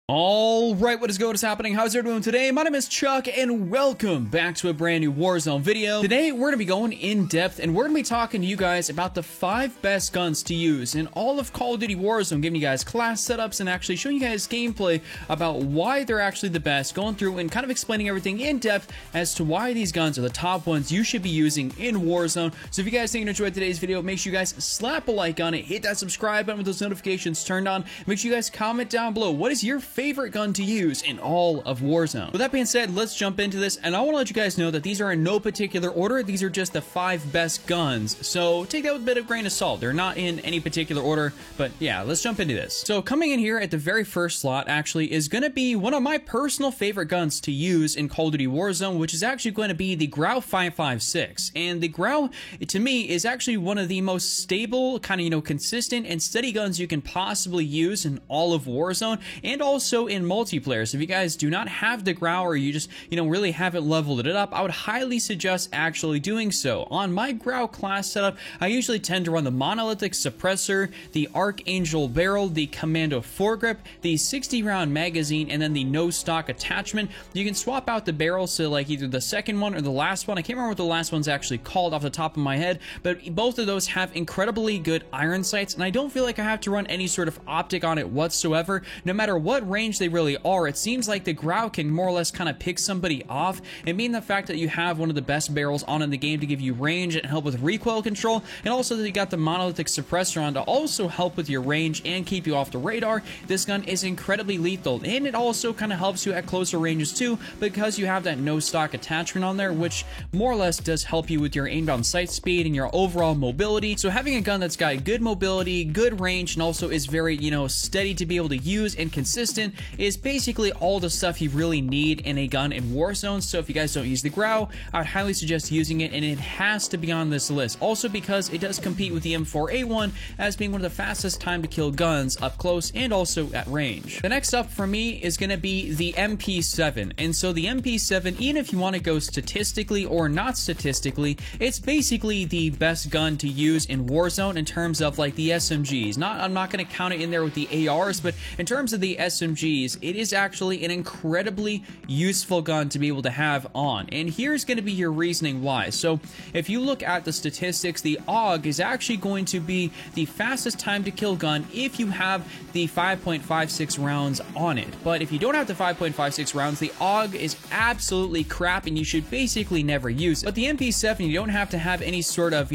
Alright, what is happening? How's everyone doing today? My name is Chuck, and welcome back to a brand new Warzone video. Today, we're going to be going in depth, and we're going to be talking to you guys about the 5 best guns to use in all of Call of Duty Warzone, giving you guys class setups and actually showing you guys gameplay about why they're actually the best, going through and kind of explaining everything in depth as to why these guns are the top ones you should be using in Warzone. So if you guys think you enjoyed today's video, make sure you guys slap a like on it, hit that subscribe button with those notifications turned on, make sure you guys comment down below, what is your favorite gun to use in all of Warzone? With that being said, let's jump into this, and I want to let you guys know that these are in no particular order. These are just the 5 best guns, so take that with a bit of grain of salt. They're not in any particular order, but yeah, let's jump into this. So coming in here at the very first slot actually is going to be one of my personal favorite guns to use in Call of Duty Warzone, which is actually going to be the Grau 5.56. And the Grau, to me, is actually one of the most stable, kind of, consistent and steady guns you can possibly use in all of Warzone, and also in multiplayer. So if you guys do not have the Grau, or you just, really haven't leveled it up, I would highly suggest actually doing so. On my Grau class setup, I usually tend to run the Monolithic Suppressor, the Archangel Barrel, the Commando Foregrip, the 60 round magazine, and then the no stock attachment. You can swap out the barrels to like either the second one or the last one. I can't remember what the last one's actually called off the top of my head, but both of those have incredibly good iron sights, and I don't feel like I have to run any sort of optic on it whatsoever. No matter what range they really are, it seems like the Grau can more or less kind of pick somebody off, and being the fact that you have one of the best barrels on in the game to give you range and help with recoil control, and also that you got the Monolithic Suppressor on to also help with your range and keep you off the radar, this gun is incredibly lethal. And it also kind of helps you at closer ranges too, because you have that no stock attachment on there, which more or less does help you with your aim-down sight speed and your overall mobility. So having a gun that's got good mobility, good range, and also is very, steady to be able to use and consistent is basically all the stuff you really need in a gun in Warzone. So if you guys don't use the Grau, I would highly suggest using it, and it has to be on this list. Also because it does compete with the M4A1 as being one of the fastest time to kill guns up close and also at range. The next up for me is going to be the MP7. And so the MP7, even if you want to go statistically or not statistically, it's basically the best gun to use in Warzone in terms of like the SMGs. I'm not going to count it in there with the ARs, but in terms of the SMGs, it is actually an incredibly useful gun to be able to have on. And here's going to be your reasoning why. So if you look at the statistics, the AUG is actually going to be the fastest time to kill gun if you have the 5.56 rounds on it. But if you don't have the 5.56 rounds, the AUG is absolutely crap, and you should basically never use it. But the MP7, you don't have to have any sort of,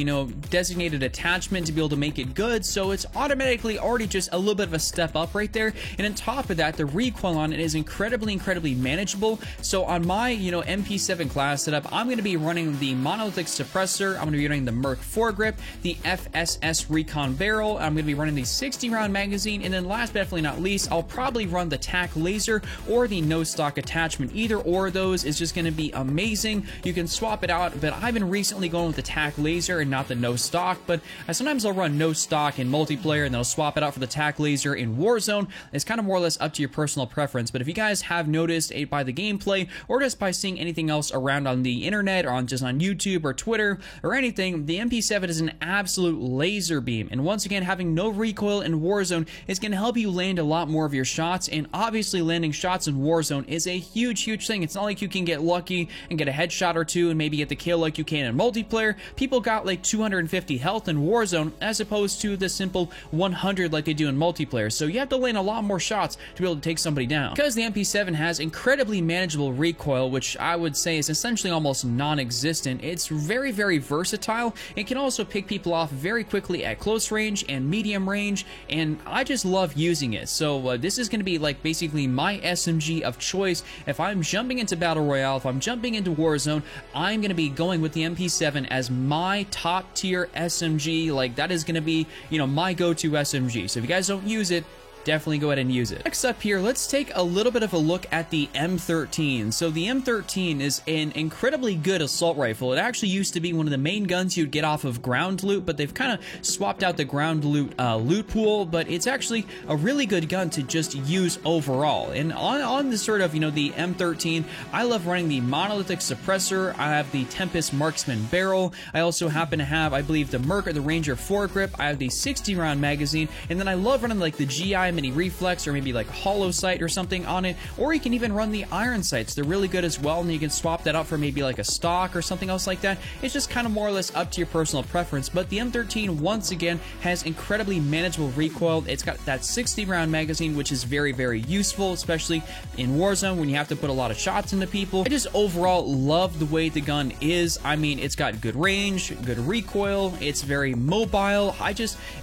designated attachment to be able to make it good, so it's automatically already just a little bit of a step up right there. And on top of that, the recoil on it is incredibly manageable. So on my, MP7 class setup, I'm going to be running the Monolithic Suppressor, I'm going to be running the Merc Foregrip, the FSS Recon Barrel, I'm going to be running the 60 round magazine, and then last but definitely not least, I'll probably run the TAC Laser or the no stock attachment. Either or of those is just going to be amazing. You can swap it out, but I've been recently going with the TAC Laser and not the no stock, but sometimes I'll run no stock in multiplayer and then I'll swap it out for the TAC Laser in Warzone. It's kind of more or less up to your personal preference, but if you guys have noticed by the gameplay or just by seeing anything else around on the internet or just on YouTube or Twitter or anything, the MP7 is an absolute laser beam. And once again, having no recoil in Warzone is going to help you land a lot more of your shots, and obviously landing shots in Warzone is a huge thing. It's not like you can get lucky and get a headshot or two and maybe get the kill like you can in multiplayer. People got like 250 health in Warzone as opposed to the simple 100 like they do in multiplayer. So you have to land a lot more shots to be able to take somebody down. Because the MP7 has incredibly manageable recoil, which I would say is essentially almost non-existent, it's very versatile. It can also pick people off very quickly at close range and medium range, and I just love using it. So this is going to be like basically my SMG of choice. If I'm jumping into Battle Royale, if I'm jumping into Warzone, I'm going to be going with the MP7 as my top tier SMG. Like that is going to be, my go-to SMG. So if you guys don't use it, definitely go ahead and use it. Next up here, let's take a little bit of a look at the M13. So the M13 is an incredibly good assault rifle. It actually used to be one of the main guns you'd get off of ground loot, but they've kind of swapped out the ground loot loot pool, but it's actually a really good gun to just use overall. And on the sort of, the M13, I love running the Monolithic Suppressor. I have the Tempest Marksman Barrel. I also happen to have, I believe, the Merc or the Ranger Foregrip. I have the 60 round magazine, and then I love running like the GI mini reflex or maybe like hollow sight or something on it, or you can even run the iron sights. They're really good as well, and you can swap that out for maybe like a stock or something else like that. It's just kind of more or less up to your personal preference, but the M13 once again has incredibly manageable recoil. It's got that 60 round magazine, which is very, very useful, especially in Warzone when you have to put a lot of shots into people. I just overall love the way the gun is. I mean, it's got good range, good recoil, it's very mobile.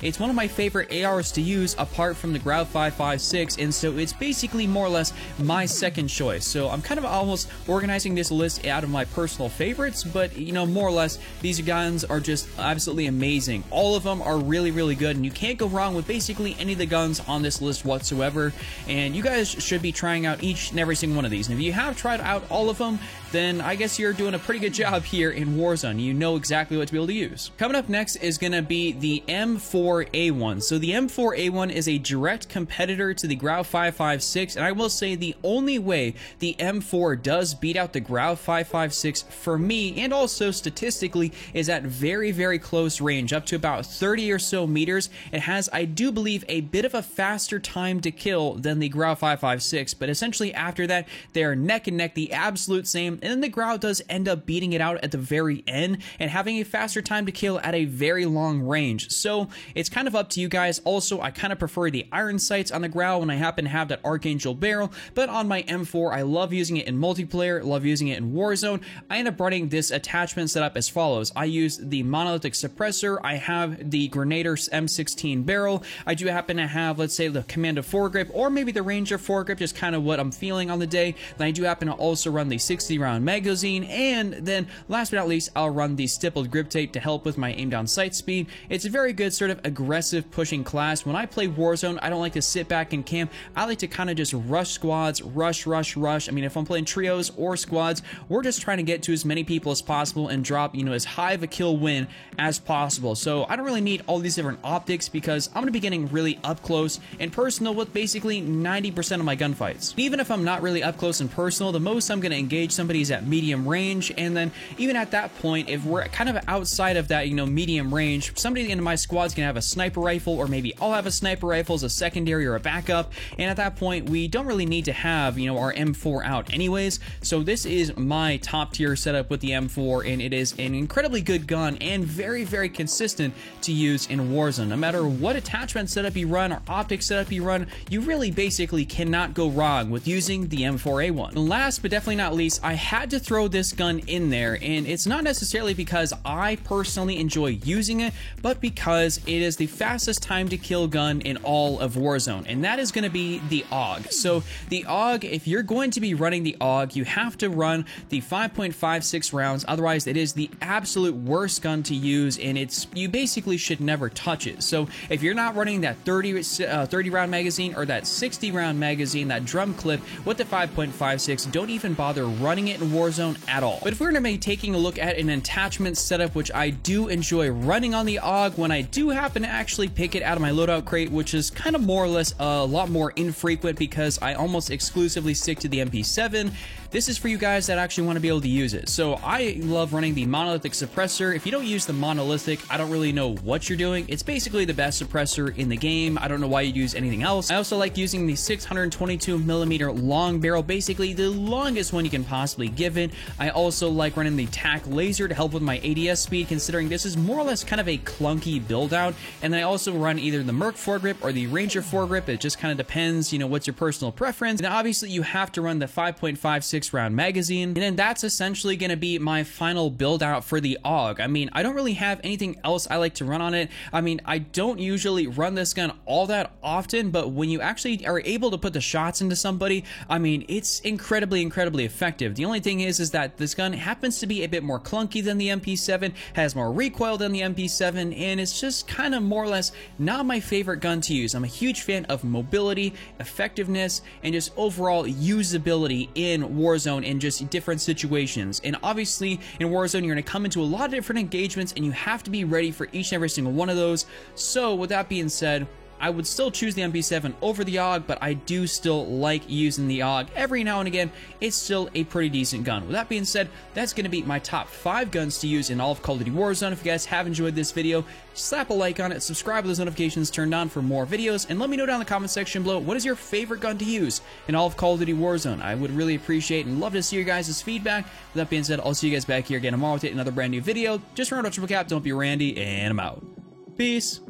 It's one of my favorite ARs to use apart from the Grau 556, and so it's basically more or less my second choice. So I'm kind of almost organizing this list out of my personal favorites, but you know, more or less, these guns are just absolutely amazing. All of them are really, really good, and you can't go wrong with basically any of the guns on this list whatsoever, and you guys should be trying out each and every single one of these. And if you have tried out all of them, then I guess you're doing a pretty good job here in Warzone. You know exactly what to be able to use. Coming up next is going to be the M4A1. So the M4A1 is a direct competitor to the Grau 556, and I will say the only way the M4 does beat out the Grau 556 for me, and also statistically, is at very, very close range, up to about 30 or so meters. It has, I do believe, a bit of a faster time to kill than the Grau 556, but essentially after that, they are neck and neck, the absolute same. And then the Grau does end up beating it out at the very end and having a faster time to kill at a very long range. So it's kind of up to you guys. Also, I kind of prefer the iron sights on the Grau when I happen to have that Archangel barrel, but on my M4, I love using it in multiplayer, love using it in Warzone. I end up running this attachment setup as follows. I use the monolithic suppressor, I have the Grenader M16 barrel, I do happen to have, let's say, the Commando foregrip, or maybe the Ranger foregrip, just kind of what I'm feeling on the day. Then I do happen to also run the 60 round magazine, and then last but not least, I'll run the stippled grip tape to help with my aim down sight speed. It's a very good sort of aggressive pushing class. When I play Warzone, I don't like to sit back and camp. I like to kind of just rush squads, rush. I mean, if I'm playing trios or squads, we're just trying to get to as many people as possible and drop, you know, as high of a kill win as possible. So I don't really need all these different optics because I'm going to be getting really up close and personal with basically 90% of my gunfights. Even if I'm not really up close and personal, the most I'm going to engage somebody is at medium range, and then even at that point, if we're kind of outside of that, you know, medium range, somebody in my squad's gonna have a sniper rifle, or maybe I'll have a sniper rifle as a secondary or a backup, and at that point, we don't really need to have, you know, our M4 out anyways. So this is my top tier setup with the M4, and it is an incredibly good gun and very, very consistent to use in Warzone. No matter what attachment setup you run or optic setup you run, you really basically cannot go wrong with using the M4A1. And last but definitely not least, I had to throw this gun in there, and it's not necessarily because I personally enjoy using it, but because it is the fastest time to kill gun in all of Warzone, and that is going to be the AUG. So the AUG, if you're going to be running the AUG, you have to run the 5.56 rounds, otherwise it is the absolute worst gun to use, and you basically should never touch it. So if you're not running that 30 round magazine or that 60 round magazine, that drum clip with the 5.56, don't even bother running it in Warzone at all. But if we're going to be taking a look at an attachment setup, which I do enjoy running on the AUG when I do happen to actually pick it out of my loadout crate, which is kind of more or less a lot more infrequent because I almost exclusively stick to the MP7. This is for you guys that actually want to be able to use it. So I love running the monolithic suppressor. If you don't use the monolithic, I don't really know what you're doing. It's basically the best suppressor in the game. I don't know why you'd use anything else. I also like using the 622mm long barrel, basically the longest one you can possibly give it. I also like running the TAC laser to help with my ADS speed, considering this is more or less kind of a clunky build out. And then I also run either the Merc foregrip or the Ranger foregrip. It just kind of depends, you know, what's your personal preference. And obviously you have to run the 5.56 round magazine, and then that's essentially going to be my final build out for the AUG. I mean, I don't really have anything else I like to run on it. I mean, I don't usually run this gun all that often, but when you actually are able to put the shots into somebody, I mean, it's incredibly effective. The only thing is that this gun happens to be a bit more clunky than the MP7, has more recoil than the MP7, and it's just kind of more or less not my favorite gun to use. I'm a huge fan of mobility, effectiveness, and just overall usability in Warzone in just different situations. And obviously in Warzone, you're going to come into a lot of different engagements, and you have to be ready for each and every single one of those. So with that being said, I would still choose the MP7 over the AUG, but I do still like using the AUG every now and again. It's still a pretty decent gun. With that being said, that's going to be my top 5 guns to use in all of Call of Duty Warzone. If you guys have enjoyed this video, slap a like on it, subscribe with those notifications turned on for more videos, and let me know down in the comment section below, what is your favorite gun to use in all of Call of Duty Warzone? I would really appreciate and love to see your guys' feedback. With that being said, I'll see you guys back here again tomorrow with another brand new video. Just remember to triple cap, don't be Randy, and I'm out. Peace.